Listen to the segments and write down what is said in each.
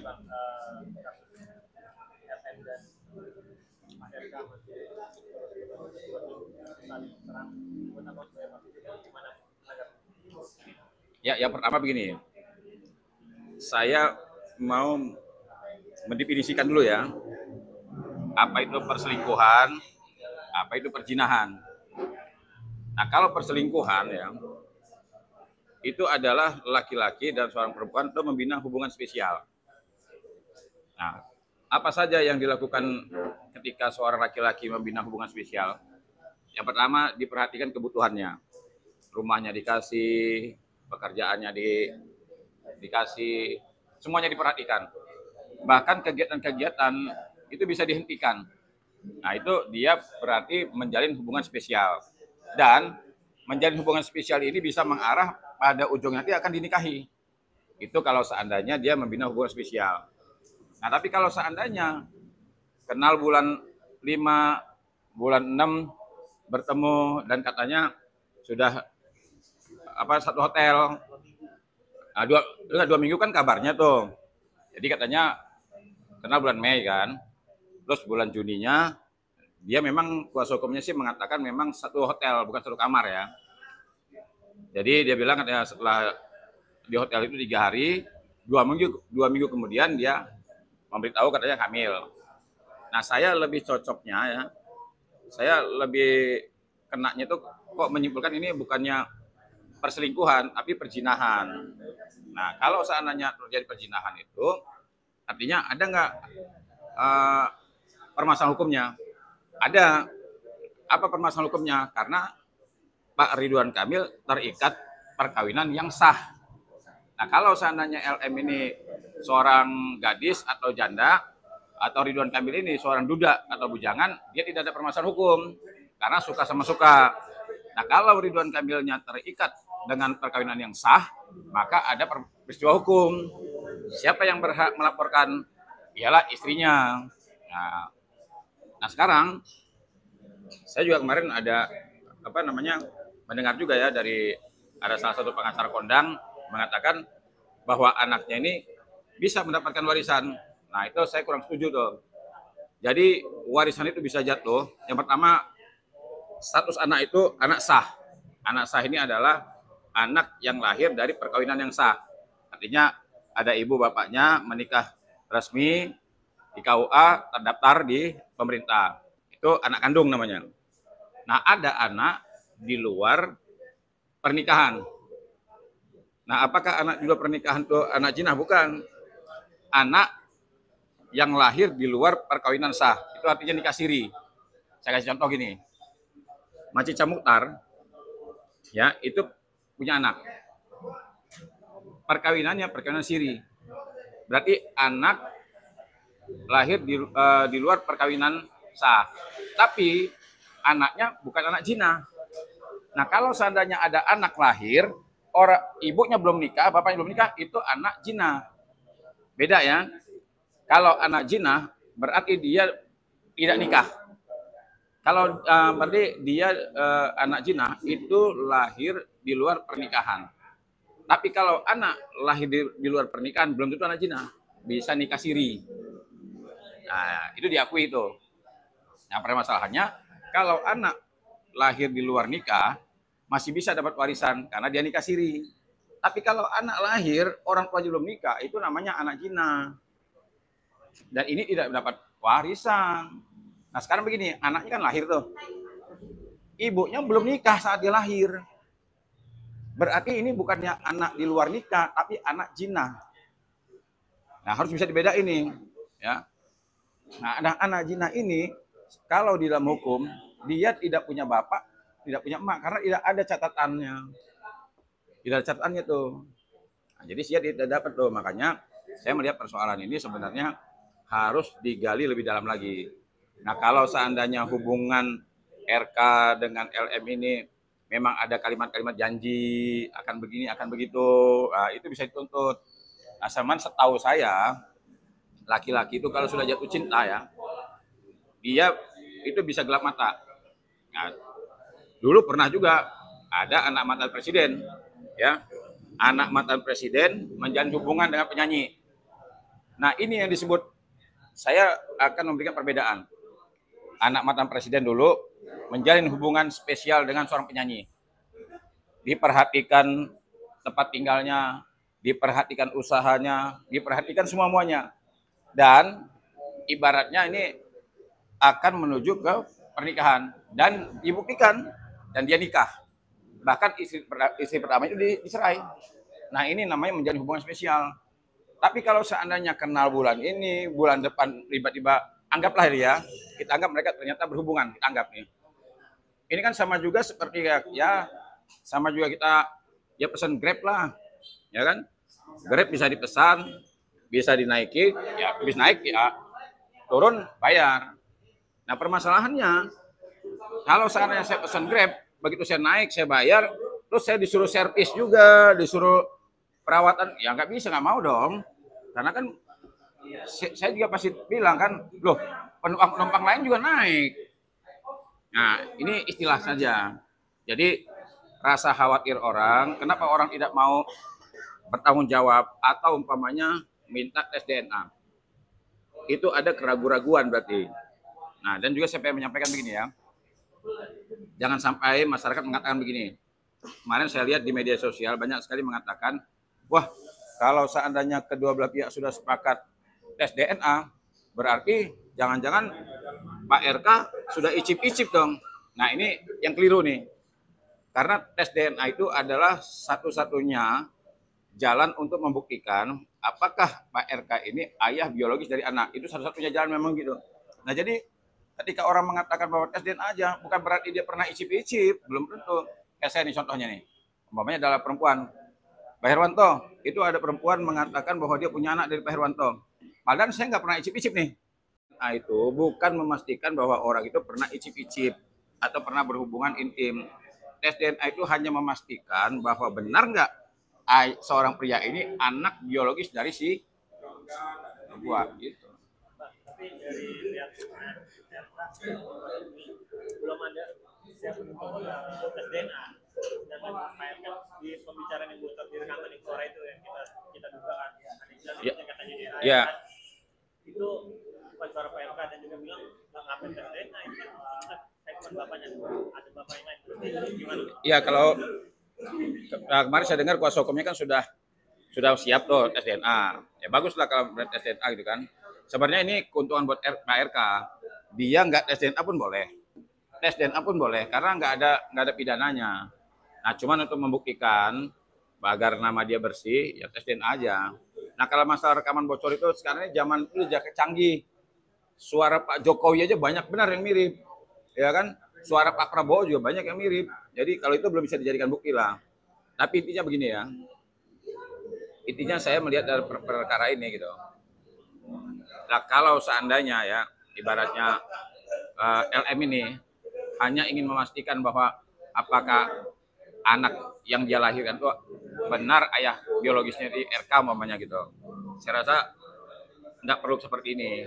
Pak, kasus RM dan Mas RK saling serang, buat apa supaya Pak gimana menanggapi? Ya, yang pertama begini, saya mau mendefinisikan dulu ya, apa itu perselingkuhan, apa itu perzinahan. Nah, kalau perselingkuhan ya, itu adalah laki-laki dan seorang perempuan itu membina hubungan spesial. Nah, apa saja yang dilakukan ketika seorang laki-laki membina hubungan spesial? Yang pertama, diperhatikan kebutuhannya. Rumahnya dikasih, pekerjaannya dikasih, semuanya diperhatikan. Bahkan kegiatan-kegiatan itu bisa dihentikan. Nah, itu dia berarti menjalin hubungan spesial. Dan menjalin hubungan spesial ini bisa mengarah pada ujungnya nanti akan dinikahi. Itu kalau seandainya dia membina hubungan spesial. Nah, tapi kalau seandainya kenal bulan 5, bulan 6 bertemu dan katanya sudah satu hotel. Nah, dua minggu kan kabarnya tuh. Jadi katanya kenal bulan Mei kan. Terus bulan Juninya dia memang kuasa hukumnya sih mengatakan memang satu hotel bukan satu kamar ya. Jadi dia bilang katanya setelah di hotel itu 3 hari, 2 minggu kemudian dia memberitahu katanya hamil. Nah, saya lebih cocoknya ya, saya lebih kenanya tuh kok menyimpulkan ini bukannya perselingkuhan tapi perzinahan. Nah, kalau seandainya terjadi perzinahan itu artinya ada nggak permasalahan hukumnya? Ada. Apa permasalahan hukumnya? Karena Pak Ridwan Kamil terikat perkawinan yang sah. Nah, kalau seandainya LM ini seorang gadis atau janda, atau Ridwan Kamil ini seorang duda atau bujangan, dia tidak ada permasalahan hukum karena suka sama suka. Nah, kalau Ridwan Kamilnya terikat dengan perkawinan yang sah, maka ada peristiwa hukum. Siapa yang berhak melaporkan? Ialah istrinya. Nah, sekarang saya juga kemarin ada mendengar juga ya dari ada salah satu pengacara kondang mengatakan bahwa anaknya ini bisa mendapatkan warisan. Nah, itu saya kurang setuju tuh. Jadi warisan itu bisa jatuh. Yang pertama, status anak itu anak sah. Anak sah ini adalah anak yang lahir dari perkawinan yang sah. Artinya ada ibu bapaknya menikah resmi di KUA, terdaftar di pemerintah. Itu anak kandung namanya. Nah, ada anak di luar pernikahan. Nah, apakah anak di luar pernikahan itu anak zina? Bukan. Anak yang lahir di luar perkawinan sah. Itu artinya nikah siri. Saya kasih contoh gini. Macica Mukhtar, ya, itu punya anak. Perkawinannya perkawinan siri. Berarti anak lahir di luar perkawinan sah. Tapi anaknya bukan anak zina. Nah, kalau seandainya ada anak lahir, ibunya belum nikah, bapaknya belum nikah, itu anak zina. Beda ya. Kalau anak zina berarti dia tidak nikah. Kalau berarti dia anak zina itu lahir di luar pernikahan. Tapi kalau anak lahir di luar pernikahan belum tentu anak zina, bisa nikah siri. Nah, itu diakui itu. Nah, permasalahannya kalau anak lahir di luar nikah masih bisa dapat warisan karena dia nikah siri. Tapi kalau anak lahir orang tua belum nikah itu namanya anak zina. Dan ini tidak dapat warisan. Nah, sekarang begini, anaknya kan lahir tuh. Ibunya belum nikah saat dia lahir. Berarti ini bukannya anak di luar nikah, tapi anak zina. Nah, harus bisa dibedain ini, ya. Nah, anak zina ini kalau di dalam hukum dia tidak punya bapak, tidak punya emak karena tidak ada catatannya. Tidak ada catatannya tuh. Nah, jadi dia tidak dapat tuh. Makanya saya melihat persoalan ini sebenarnya harus digali lebih dalam lagi. Nah, kalau seandainya hubungan RK dengan LM ini memang ada kalimat-kalimat janji akan begini, akan begitu, nah, itu bisa dituntut. Nah, setahu saya laki-laki itu kalau sudah jatuh cinta ya, dia itu bisa gelap mata. Nah, dulu pernah juga ada anak mantan presiden, ya, anak mantan presiden menjalin hubungan dengan penyanyi. Nah, ini yang disebut, saya akan memberikan perbedaan. Anak mantan presiden dulu menjalin hubungan spesial dengan seorang penyanyi. Diperhatikan tempat tinggalnya, diperhatikan usahanya, diperhatikan semua-muanya. Dan ibaratnya ini akan menuju ke pernikahan dan dibuktikan dan dia nikah. Bahkan istri pertama itu dicerai. Nah, ini namanya menjalin hubungan spesial. Tapi kalau seandainya kenal bulan ini, bulan depan tiba-tiba anggaplah ya, kita anggap mereka ternyata berhubungan, kita anggap nih. Ini kan sama juga seperti ya sama juga kita ya pesan Grab lah, ya kan? Grab bisa dipesan, bisa dinaiki, ya habis naik ya turun bayar. Nah, permasalahannya kalau seandainya saya pesan Grab, begitu saya naik, saya bayar, terus saya disuruh servis juga, disuruh perawatan, ya nggak bisa, nggak mau dong. Karena kan saya juga pasti bilang kan, loh penumpang lain juga naik. Nah, ini istilah saja. Jadi rasa khawatir orang, kenapa orang tidak mau bertanggung jawab atau umpamanya minta tes DNA. Itu ada keraguan-raguan berarti. Nah, dan juga saya pengen menyampaikan begini ya. Jangan sampai masyarakat mengatakan begini. Kemarin saya lihat di media sosial banyak sekali mengatakan, wah, kalau seandainya kedua belah pihak sudah sepakat tes DNA, berarti jangan-jangan Pak RK sudah icip-icip dong. Nah, ini yang keliru nih. Karena tes DNA itu adalah satu-satunya jalan untuk membuktikan apakah Pak RK ini ayah biologis dari anak. Itu satu-satunya jalan memang gitu. Nah, jadi ketika orang mengatakan bahwa tes DNA aja, bukan berarti dia pernah icip-icip, belum tentu. Kayak saya nih contohnya nih. Umpamanya adalah perempuan. Pak Herwanto, itu ada perempuan mengatakan bahwa dia punya anak dari Pak Herwanto. Padahal saya nggak pernah icip-icip nih. Nah, itu bukan memastikan bahwa orang itu pernah icip-icip atau pernah berhubungan intim. Tes DNA itu hanya memastikan bahwa benar nggak seorang pria ini anak biologis dari si perempuan gitu. Tapi dari lihat belum ada siapa untuk tes DNA. Dan Pak kan di pembicaraan yang bocor di rekaman di Korea itu yang kita duga kan ada yang katanya dia Ya. itu bukan suara Pak RK dan juga bilang ngapain tes DNA ini kan saya bukan bapaknya, ada bapak yang lain. Gimana? Iya, kalau kemarin saya dengar kuasa hukumnya kan sudah siap tuh tes DNA. Ya baguslah kalau tes DNA gitu kan. Sebenarnya ini keuntungan buat Pak RK. Dia nggak tes DNA pun boleh. Tes DNA pun boleh karena nggak ada pidananya. Nah, cuman untuk membuktikan agar nama dia bersih, ya tes DNA aja. Nah, kalau masalah rekaman bocor itu sekarang ini zaman itu udah canggih. Suara Pak Jokowi aja banyak benar yang mirip. Ya kan? Suara Pak Prabowo juga banyak yang mirip. Jadi kalau itu belum bisa dijadikan bukti lah. Tapi intinya begini ya. Intinya saya melihat dari perkara ini gitu. Nah, kalau seandainya ya, ibaratnya LM ini hanya ingin memastikan bahwa apakah anak yang dia lahirkan itu benar ayah biologisnya di RK umpamanya gitu. Saya rasa tidak perlu seperti ini.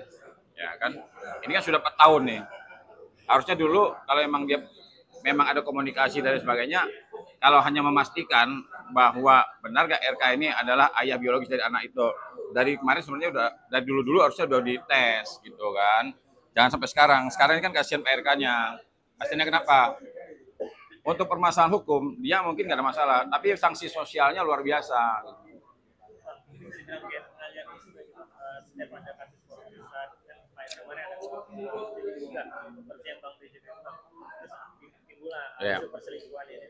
Ya kan? Ini kan sudah 4 tahun nih. Harusnya dulu kalau memang dia memang ada komunikasi dan sebagainya, kalau hanya memastikan bahwa benar gak RK ini adalah ayah biologis dari anak itu. Dari kemarin sebenarnya udah dari dulu harusnya udah dites gitu kan. Jangan sampai sekarang. Sekarang ini kan kasihan Pak RK-nya. Kasihannya kenapa? Untuk permasalahan hukum, dia mungkin nggak ada masalah, tapi sanksi sosialnya luar biasa. Setiap ada kasus korupsi saat Pak kemarin ada juga persiapan Bang Rizik terus timbulah isu perselingkuhan ini.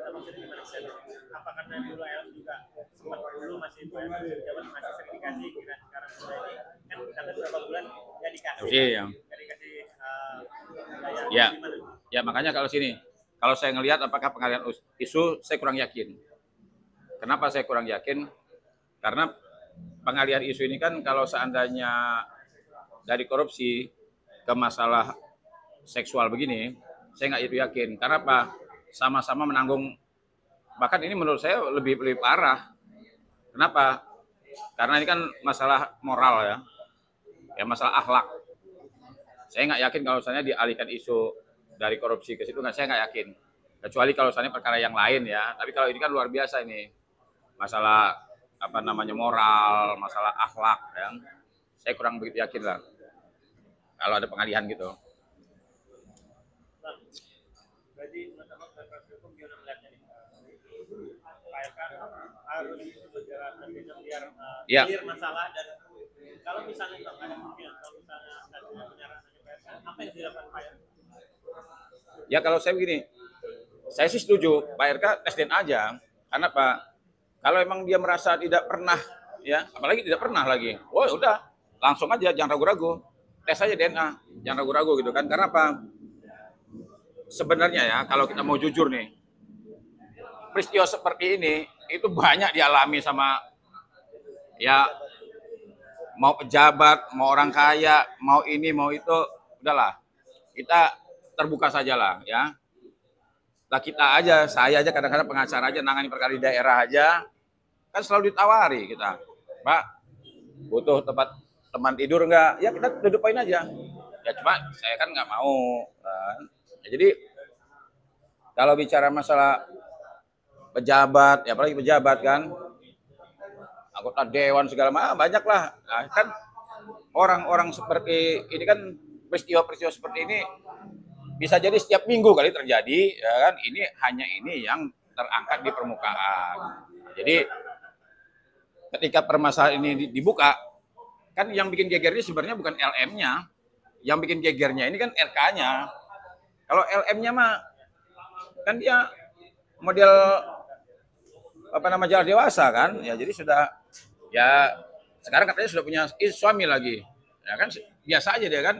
Maksudnya gimana sih? Apa karena dulu LM juga sempat dulu masih jabat masih sering dikasih, kira sekarang sudah ini kan kata beberapa bulan ya dikasih, dikasih ya makanya kalau saya ngelihat apakah pengalihan isu, saya kurang yakin. Kenapa saya kurang yakin? Karena pengalihan isu ini kan kalau seandainya dari korupsi ke masalah seksual begini, saya nggak itu yakin. Karena apa? Sama-sama menanggung. Bahkan ini menurut saya lebih parah. Kenapa? Karena ini kan masalah moral ya, masalah akhlak. Saya nggak yakin kalau misalnya dialihkan isu dari korupsi ke situ, saya nggak yakin. Kecuali kalau misalnya perkara yang lain ya. Tapi kalau ini kan luar biasa ini masalah apa namanya moral, masalah akhlak, ya. Saya kurang begitu yakin lah kalau ada pengalihan gitu. Bang, berarti teman-teman dari hukum gimana melihatnya nih? Pak RK harus segera terlibat biar Ya. clear masalah, dan kalau misalnya Bang, ada kemungkinan kalau misalnya ada penyerahan dari Pak RK, apa yang dilakukan Pak RK? Ya kalau saya begini, saya sih setuju Pak RK tes DNA aja. Karena Pak, kalau emang dia merasa tidak pernah, ya apalagi tidak pernah lagi, oh udah langsung aja, jangan ragu-ragu, tes aja DNA, jangan ragu-ragu gitu kan. Karena apa? Sebenarnya ya kalau kita mau jujur nih, peristiwa seperti ini itu banyak dialami sama ya mau pejabat, mau orang kaya, mau ini, mau itu, udahlah kita terbuka saja lah ya. Lah kita aja, saya aja kadang-kadang pengacara aja nangani perkara di daerah aja, kan selalu ditawari kita, Pak, butuh tempat teman tidur enggak? Ya kita dudukin aja. Ya cuma saya kan nggak mau. Kan. Ya, jadi kalau bicara masalah pejabat, ya apalagi pejabat kan, anggota dewan segala macam banyak lah. Nah, kan orang-orang seperti ini kan peristiwa-peristiwa seperti ini bisa jadi setiap minggu kali terjadi, ya kan? Ini hanya ini yang terangkat di permukaan. Jadi ketika permasalahan ini dibuka, kan yang bikin gegernya sebenarnya bukan LM-nya, yang bikin gegernya ini kan RK-nya. Kalau LM-nya mah kan dia model apa nama jalan dewasa kan, ya jadi sudah ya sekarang katanya sudah punya suami lagi, ya kan biasa aja dia kan.